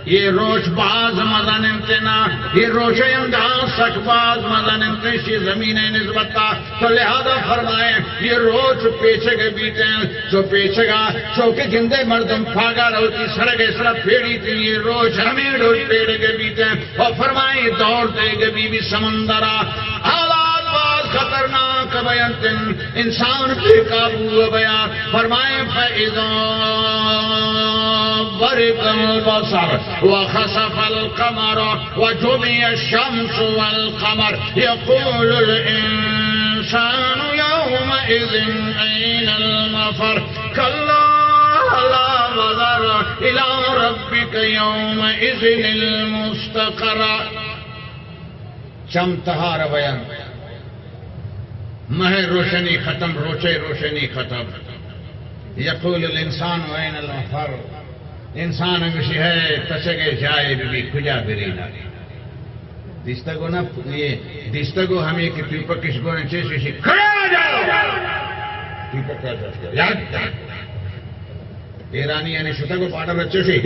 یہ روچ باز مدن امتنا یہ روچہ انداز سک باز مدن امتنشی زمین نسبتا تو لہذا فرمائے یہ روچ پیچھے کے بیتے ہیں جو پیچھے گا چوکے گندے مردم پھاگا روتی سرگے سرگ پیڑی تھی یہ روچ ہمیں روچ پیڑے کے بیتے ہیں اور فرمائے دوڑ دے گے بی بی سمندرہ حالات باز خطرناک بیانتن انسان پہ قابو بیان فرمائے فَإِذَا برق البصر وخسف القمر وجمع الشمس والقمر يقول الإنسان يومئذ أين المفر كلا لا وزر إلى ربك يومئذ المستقر چمتہار بیان مہ روشنی ختم روچے روشنی ختم یقول الانسان وین المفر انسان ہمیشہ ہے تشگے جائے بھی کھجا برینا دیستگو نا یہ دیستگو ہمیں کہ پیپا کشگو نے چیشی کھڑا جاؤ پیپا کیا جاتا یاد ایرانی یعنی شتگو پاڑا بچے سے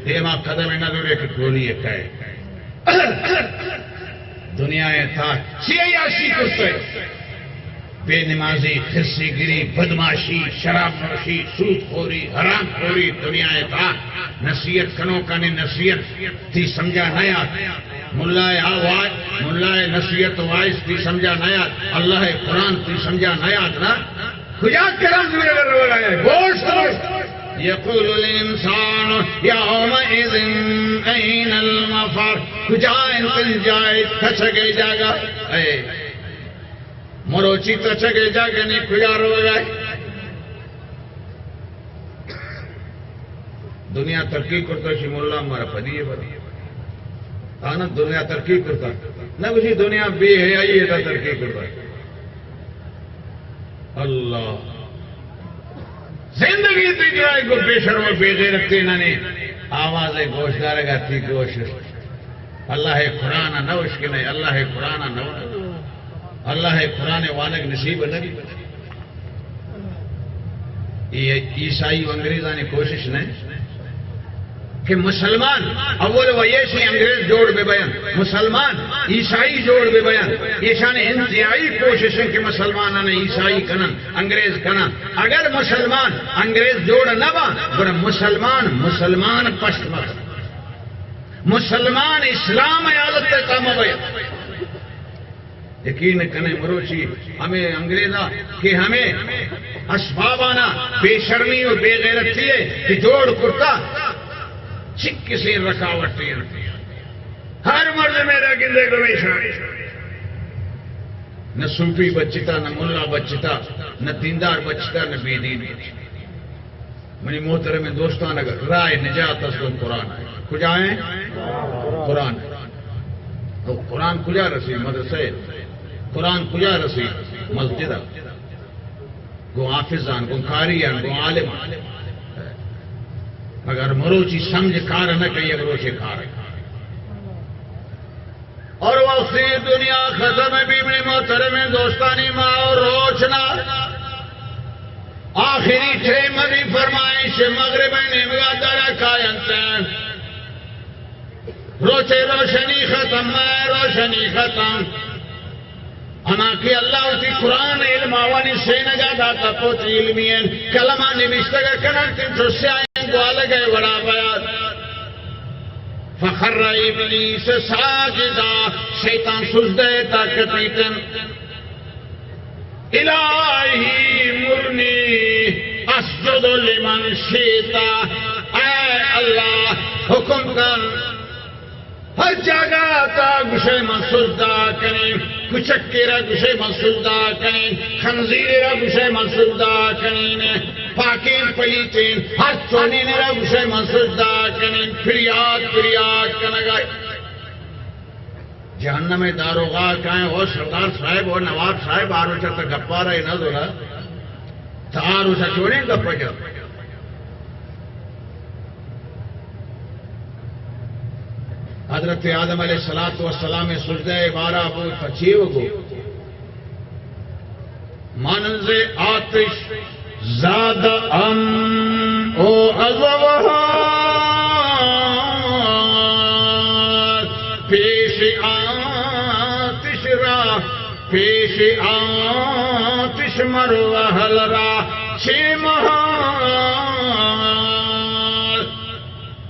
دیما قدم ندورے کہ کھولی ایک ہے دنیا تھا سیاسی کرتے بے نمازی خرسی گری بدماشی شراب نوشی سود خوری حرام خوری دنیا تھا نصیحت کنو کنے نصیحت تھی سمجھا نیا ملائے آواز ملائے نصیحت وائز تھی سمجھا نیا اللہ قرآن تھی سمجھا نیا نا کجا کرم دوئے اگر رو رہا ہے گوشت یقول الانسان یومئذ این المفر کجا انتل جائے تچگے جاگا مروچی تچگے جاگا نہیں کجا رو گئے دنیا ترقی کرتا شی مولا ہمارا پدیے بدیے آنا دنیا ترقی کرتا نہ کسی دنیا بے ہے آئی ہے ترقی کرتا اللہ زندگی تجرائے کو بے شرم بے غیرت انہوں آواز گوشدار گا تھی گوش اللہ قرآن نوش کے نہیں اللہ قرآن نوش اللہ قرآن وانک نصیب نبی یہ عیسائی و انگریزہ نے کوشش نہیں کہ مسلمان اول ویشی انگریز جوڑ بے بیان مسلمان عیسائی جوڑ بے بیان یہ شان انتہائی کوشش ہے کہ مسلمان نے عیسائی کنن انگریز کنن اگر مسلمان انگریز جوڑ نہ با بڑا مسلمان پشت مر مسلمان اسلام عالت کام بیان یقین کنے مروچی ہمیں انگریزہ کہ ہمیں اسبابانا بے شرمی و بے غیرت تھیے کہ جوڑ کرتا چک سے رکاوٹ ہر مرد میرا گندے کو نہ صوفی بچتا نہ ملا بچتا نہ دیندار بچتا نہ بے دین منی محترم دوستان اگر رائے نجات اصل قرآن ہے کجا ہے قرآن تو قرآن کجا رسی مدرسے قرآن کجا رسی مسجد گو حافظان گو قاریان گو عالم مگر مروچی سمجھ کار نہ کہی اگر روچے کار اور وقتی دنیا ختم بیمنی محترم دوستانی ماں اور روچنا آخری چھے مدی فرمائش مغرب نمگا درہ کائنتیں روچے روشنی ختم میں روشنی ختم اما کہ اللہ اسی قرآن علم آوانی سینگا داتا پوچھ علمین کلمہ نبیشتگا کنن تم سو سیائیں کو آلگے وڑا بیاد فخر ابلیس ساجدہ شیطان سجدے تاکتیتن الہی مرنی اسجد لمن شیطا اے اللہ حکم کر ہر جگہ تا گشے من سجدہ کریں کچکی را گشے من سجدہ کریں خنزیر را گشے من سجدہ کریں پاکین پلیتین ہر چونین را گشے من سجدہ کریں فریاد کنگائی جہنم داروغہ کہیں وہ سردار صاحب اور نواب صاحب آروچہ تا گپا رہے نہ دولا تا آروچہ چھوڑیں گپا جا حضرت آدم علیہ السلام سجدہ بارہ بو پچھیو گو مانند آتش زاد او ازوہار پیش آتش را پیش آتش مروحل را چھ مہار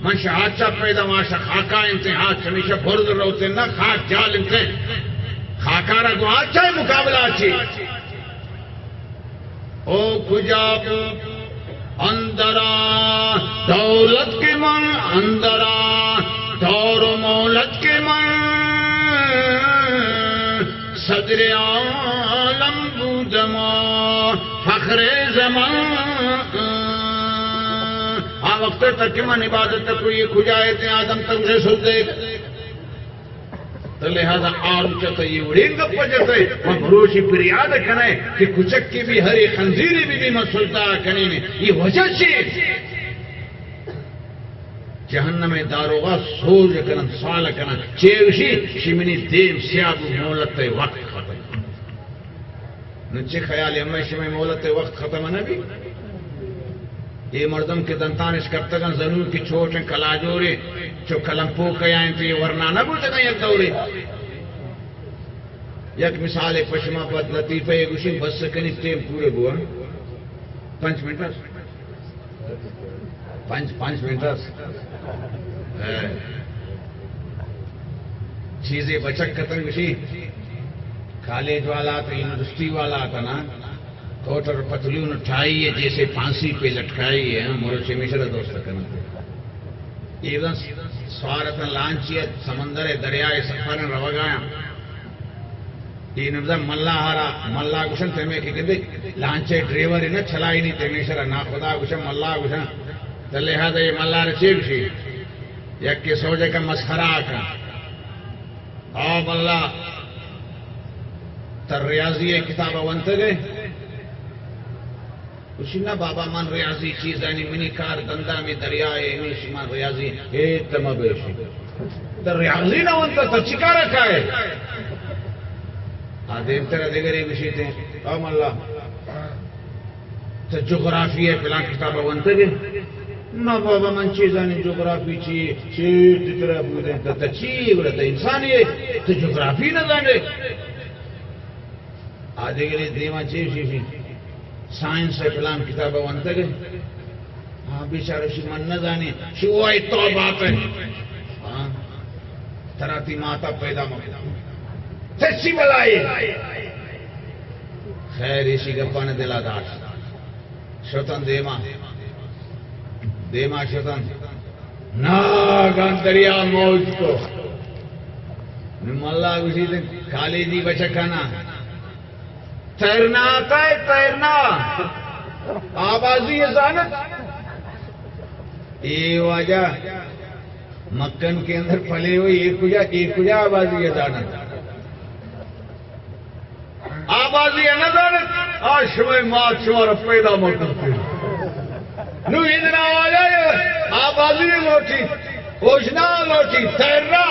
منش آچا پیدا ماشا خاکا انتہا چمیشا برد روتے نا خاک جال انتے خاکا را گو آچا مقابلہ آچی او کجاب اندرا دولت کے من اندرا دور و مولت کے من صدر عالم بودما فخر زمان وقت تک من عبادت تک یہ کھجائے تھے آدم تک سے سو دے تو لہذا آرم چاہتا یہ اڑیں گا پجتا ہے وہ بروشی پر یاد کرنے کہ کچک کی بھی ہری خنزیری بھی مسلطہ کرنے میں یہ وجہ چیز جہنم داروغا سوز کرن سال کرن چیوشی شمینی دیم سیاب مولت وقت ختم نچے خیال امی شمی مولت وقت ختم نبی یہ مردم کے دنتانش کرتگن ضرور کی چھوٹیں کلاجورے چو کلمپو کیائیں تو یہ ورنہ نہ بولتے گا یک دوری یک مثال پشما پت لطیفہ یہ گوشی بس سکنی ٹیم پورے بوا 5 منٹ 5 منٹ چیزیں بچک کتن گوشی کالج والا تو یونیورسٹی والا تھا نا کوٹر پتلیون اٹھائی ہے جیسے پھانسی پہ لٹکائی ہے مورچے مشرہ دوست کرنا ایون سوارتن لانچیت سمندر دریائے سفرن روگایا یہ نمزہ ملا ہارا ملا گوشن تیمے کی کہتے لانچے ڈریور نہ چھلائی نہیں تیمے شرہ نا خدا گوشن ملا گوشن تو لہذا یہ ملا رچے گوشی یک کے سوجے کا مسخرہ آکا آو ملا تر ریاضی کتابہ ونتے گئے اسی نا بابا من ریاضی چیز آنی منی کار دندہ میں دریائے انگلیش من ریاضی ایتما بیشی در ریاضی نہ ونتا تا چکا رکھا ہے آدھیم ترہ دیگری بشی تھے او اللہ تا جغرافی ہے پلان کتابہ ونتا گئے نا بابا من چیز آنی جغرافی چیز ترہ بودیں تا چیز بڑھتا انسانی ہے تا جغرافی نہ دانے آدھگری دیما چیز شیشی سائنس ہے پلان کتابہ ونتا گئے ہاں بیچارہ شی من نہ جانے شی وہ آئی تو بات ہے تراتی ماتا پیدا مکتا تچی بلائی خیر اسی گپانے دلا داش شتن دیما شتن ناگان دریا موج کو نماللہ گوشی دن کالی جی بچکانا تیرنا آتا ہے تیرنا آبازی ازانت یہ واجہ مکن کے اندر پھلے ہوئی ایک کجا آبازی ازانت آبازی ازانت آشوئی مات شوار پیدا مکتے نو ادھر آواز آئے آبازی لوٹی اوشنا لوٹی تیرنا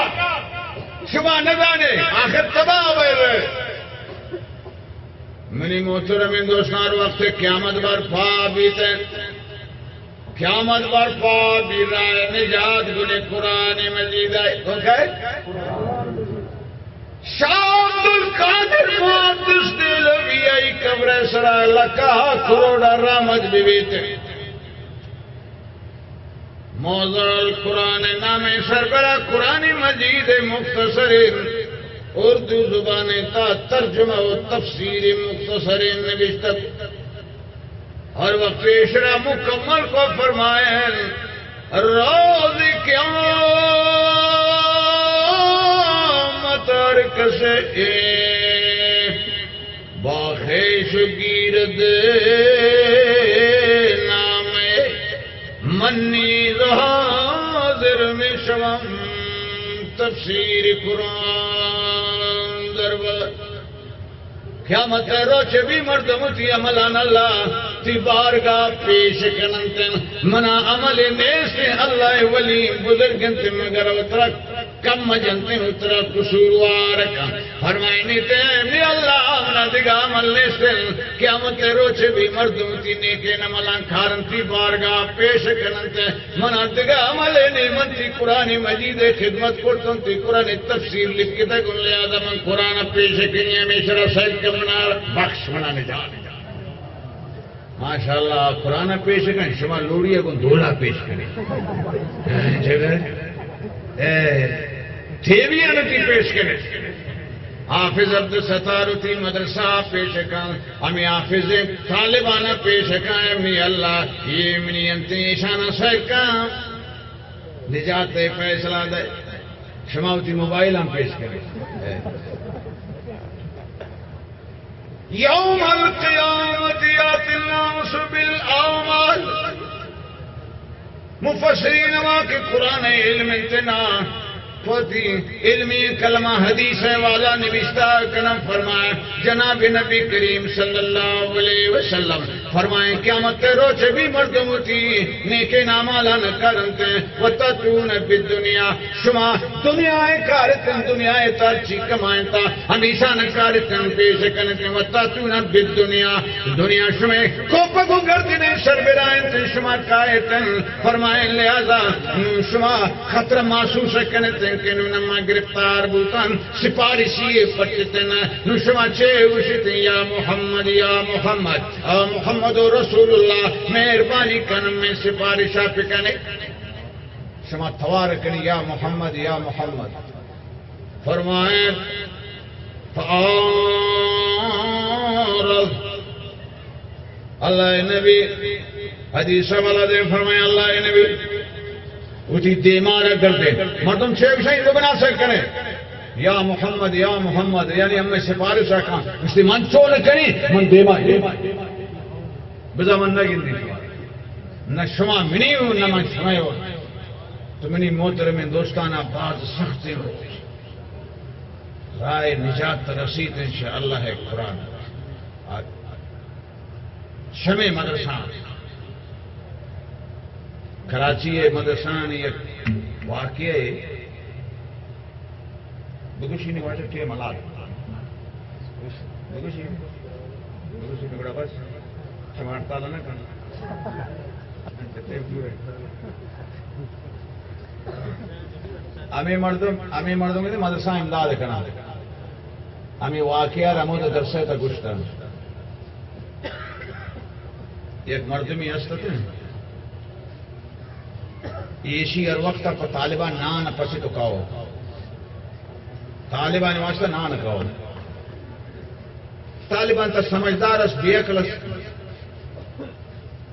شما نزانے آخر تباہ ہوئے رہے منی محترم ہندوستان وقت قیامت برپا بیتے قیامت برپا بھی رائے نجات گنے قرآن مجید آئے تو کہے شاہد القادر مہندس دلوی آئی قبر سرائے لکھا کروڑا رحمت بھی بیتے موضوع القرآن نام سربراہ قرآن مجید مختصر اردو زبان تا ترجمہ و تفسیر مختصر نوشتت ہر وقت اشرا مکمل کو فرمائے روز قیامت اور کسے باخیش گیرد نام منی حاضر میں شوم تفسیر قرآن قیامت روچ بھی مردم تی عملان اللہ تی بارگاہ پیش کننتن منا عمل نیست اللہ ولی بزرگن تی مگر اترک کم مجنتے اترا قصوروار کا فرمائنی تے اللہ آمنا دگا ملنے سے قیامت روچے بھی مردوں تی نیکے نمالان کھارن تی بارگاہ پیش کننتے منا دگا ملے نیمنتی قرآن مجید خدمت کرتن تی قرآن تفسیر لکھتے گن لہذا من قرآن پیش کنی ہمیشہ رسائل کا منا بخش منا نجانے ماشاءاللہ قرآن پیش کریں شما لوڑی اگن دھولا پیش کریں جگہ تھیویانتی پیش کریں حافظ عبدالستار تی مدرسہ پیش کریں ہمیں حافظ طالبانہ پیش کریں امی اللہ یہ منی انتی اشانہ سرکا نجات فیصلہ دے شماوتی موبائل ہم پیش کریں یوم القیامت یات الناس بالاعمال مفسرین کے قرآن علم انتنا فوتی علمی کلمہ حدیث والا نوشتہ کنم فرمائے جناب نبی کریم صلی اللہ علیہ وسلم فرمائیں قیامت روچے بھی مردم ہوتی نیکے نامالا نکرنتے وَتَتُونَ بِالدُّنِيَا شما دنیا کارتن دنیا ترچی کمائنتا ہمیشہ نکارتن پیش کنتے وَتَتُونَ بِالدُّنِيا دنیا شما کوپا کو گردنے سربرائنتے شما کائتن فرمائیں لہذا شما خطر محسوس کنتے کہ نما گرفتار بوتن سپارشی پٹتن نشما چھے وشتن یا محمد محمد رسول اللہ مہربانی کنم میں سپارشہ پکنے شما توار کنی یا محمد فرمائیں فآرض اللہ نبی حدیث والا دے فرمائیں اللہ نبی اسی دیمارہ کر دے مردم چھے بشائی تو بنا سکنے یا محمد یعنی ہم میں سپارش رکھا اس دی من چول کنی من دیما بزا من نہ گندی نہ شما منی ہو نہ من شما ہو تو منی محترم دوستانہ بعض سختی ہو رائے نجات رسید انشاءاللہ ہے قرآن شمع مدرسان کراچی مدرسان یک واقعہ بگوشی نے واجب کیا ملاد بگوشی نے بڑا بس چمار تالا نہ کرنا ہمیں مردوں میں مدرسہ امداد کرنا ہمیں واقعہ رمود درسہ تا گشتا یک مردمی ہستتے ہیں ایشی ہر وقت پر طالبان نان پسی تو کھاؤ طالبان واسطہ نان کھاؤ طالبان تا سمجھدار اس بیعقل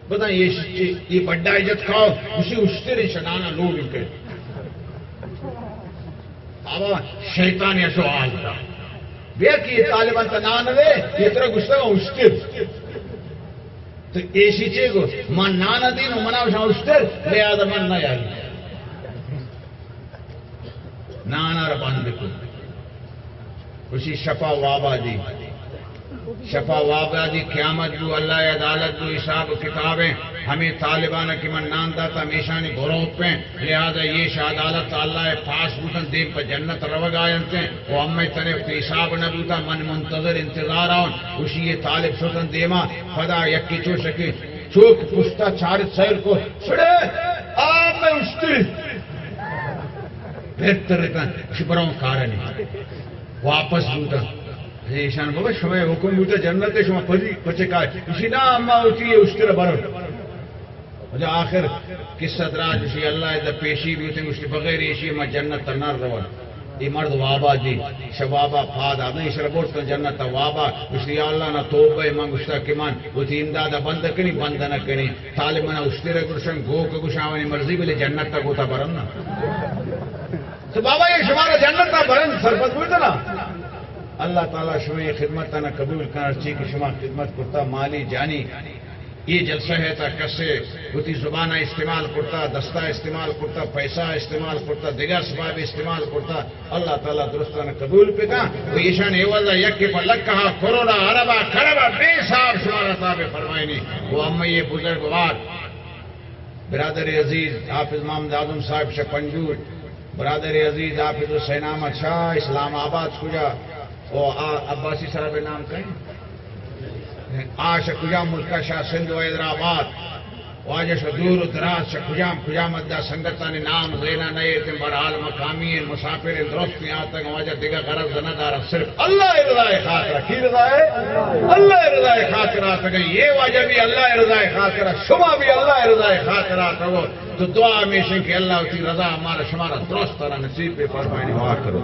بتائیں یہ بڑا عجت کھاؤ اسی اشتر شنانا لوگ ان کے آبا شیطان یا سوال تھا بیعق یہ طالبان تا نان دے یہ طرح گشتہ گا اشتر تو ایسی چیز کو من نانا دین و مناو شاہ اشتر لہذا من نہ آئی نانا ربان بکو اسی شفا وابا دی قیامت جو اللہ عدالت جو حساب کتابیں ہمیں طالبانہ کی من نان داتا ہمیشہ نہیں گروپ پہ لہذا یہ عدالت اللہ پاس بوتن دیم پر جنت روگ آئنتے وہ ہمیں طرف تو حساب نہ بوتا من منتظر انتظار آن اسی یہ طالب سوتن دیما خدا یکی چو سکی چوک پشتا چارت سیر کو چھڑے آپ میں اشتری بہتر رہتا شبروں کارنی واپس بوتا ایشان بابا شما حکم بوتا جنت شما پچے کار اسی نا اما ہوتی ہے اشتر برن آخر قصہ دراج اسی اللہ دا پیشی بھی ہوتے ہیں بغیر ایشی ما جنت تنار روان یہ مرد وابا جی شبابا پھاد آدھا اس ربورت کا جنت وابا اس لیے اللہ نہ توبہ امام گشتہ کمان وہ تھی امدادہ بند کنی بند نہ کنی طالبنا اشتر گرشن گو کا گشاوانی مرضی بلے جنت تک ہوتا برن نا تو بابا یہ شمارا جنت تا برن سرپت ہوئی نا اللہ تعالیٰ شما خدمت نہ قبول کرنا چاہیے کہ شما خدمت کرتا مالی جانی یہ جلسہ ہے تا کسے ہوتی زبانہ استعمال کرتا دستہ استعمال کرتا پیسہ استعمال کرتا دیگر سباب استعمال کرتا اللہ تعالیٰ درستانہ قبول پہ کہا وہ ایشان ایواللہ یکی پر لگ کہا کروڑا عربہ کھربہ بے صاحب شمارا تابع فرمائنی وہ امی یہ بزرگوار برادر عزیز حافظ محمد اعظم صاحب شپنجور برادر عزیز حافظ حسین احمد شاہ اسلام آباد کجا او عباسی صاحب نام کہیں آش کجا ملکہ شاہ سندھ و حیدرآباد واجہ دور دراز کجام ادہ سنگتانی نام زینا نئے تم برحال مقامی مسافر درست میں آتا ہے واجہ دیگا غرض زندار صرف اللہ رضا خاطرہ کی رضا ہے اللہ رضا خاطرہ آتا ہے یہ واجہ بھی اللہ رضا خاطرہ شما بھی اللہ رضا خاطرہ آتا ہو تو دعا ہمیشہ کہ اللہ کی رضا ہمارا شمارا درست طرح نصیب پہ فرمائنی ہوا کرو